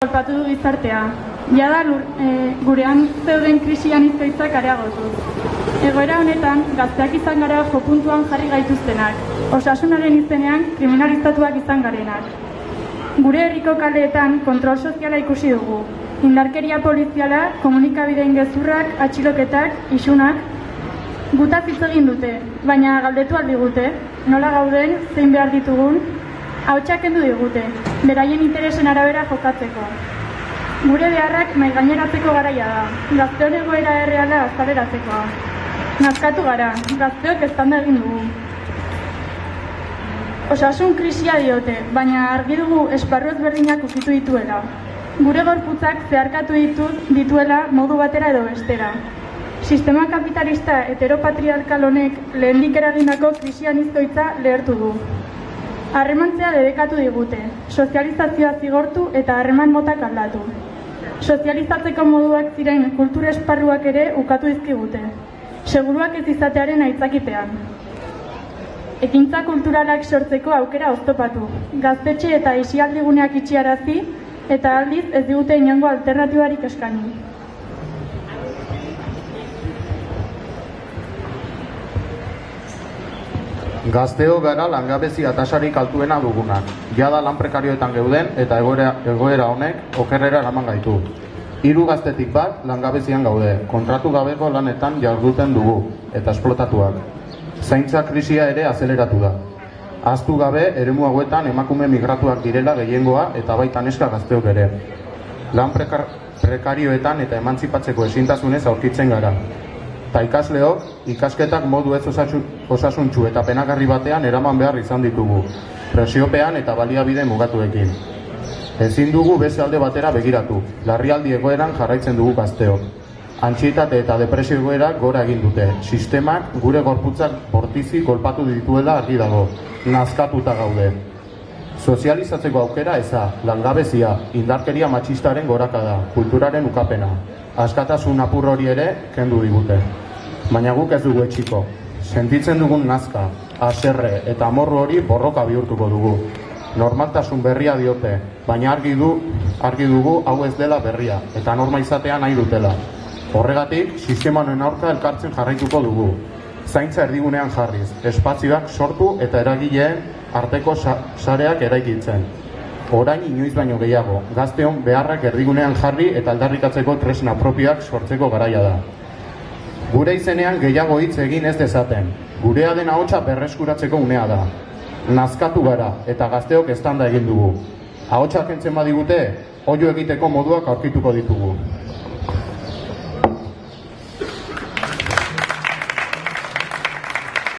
Kolpatu du gizartea. Jada gurean zeuden krisian izkoitzak areagotuz. Egoera honetan, gazteak izan gara jopuntuan jarri gaituztenak, osasunaren izenean kriminalizatuak izan garenak. Gure herriko kaleetan kontrol soziala ikusi dugu. Indarkeria poliziala, komunikabideen gezurrak, atxiloketak, isunak. Gutaz hitz egin dute, baina galdetu aldigute, nola gauden, zein behar ditugun, hautsak kendu digute, beraien interesen arabera jokatzeko. Gure beharrak mahaigaineratzeko garaia da, gazteon egoera erreala azaleratzeko. Nazkatu gara, gazteok eztanda egin dugu. Osasun krisia diote, baina argi dugu esparru ezberdinak ukitu dituela. Gure gorputzak zeharkatu dituela modu batera edo bestera. Sistema kapitalista heteropatriarkal honek lehendik eragindako krisian izkoitza lehertu du. Harremantzea debekatu digute, sozializazioa zigortu eta harreman motak aldatu. Sozializatzeko moduak ziren kultur esparruak ere ukatu dizkigute, seguruak ez izatearen aitzakipean. Ekintza kulturalak sortzeko aukera oztopatu, gaztetxe eta aisialdiguneak itxiarazi eta aldiz ez digute inongo alternatibarik eskaini. Gazteo gara langabezia tasarik altuena dugunak. Jada lan prekarioetan geuden eta egoera honek okerrera eraman gaitu. 3 gaztetik bat langabezian gaude, kontratu gabeko lanetan jarduten dugu eta esplotatuak. Zaintza krisia ere azeleratu da. Ahaztu gabe eremu hauetan emakume migratuak direla gehiengoa eta baita neska gazteok ere. Lan prekarioetan eta emantzipatzeko ezintasunez aurkitzen gara. Ta ikasleok, ikasketak modu ez osasuntsu eta penagarri batean eraman behar izan ditugu, presiopean eta baliabide mugatuekin. Ezin dugu beste alde batera begiratu, larrialdi egoeran jarraitzen dugu gazteok. Antsietate eta depresio egoera gora egin dute, sistemak gure gorputzak bortizi kolpatu dituela argi dago, nazkatuta gaude. Sozializatzeko aukera eza, langabezia, indarkeria matxistaren gorakada, kulturaren ukapena. Askatasun apur hori ere kendu digute. Baina guk ez dugu etxiko. Sentitzen dugun nazka, haserre eta amorru hori borroka bihurtuko dugu. Normaltasun berria diote, baina argi dugu hau ez dela berria eta norma izatea nahi dutela. Horregatik, sistema honen aurka elkartzen jarraituko dugu. Zaintza erdigunean jarriz, espazioak sortu eta eragileen arteko sareak eraikitzen. Orain inoiz baino gehiago, gazteon beharrak erdigunean jarri eta aldarrikatzeko tresna propioak sortzeko garaia da. Gure izenean gehiago hitz egin ez dezaten, gurea den ahotsa berreskuratzeko unea da. Nazkatu gara eta gazteok eztanda egin dugu. Ahotsa kentzen badigute, oio egiteko moduak aurkituko ditugu.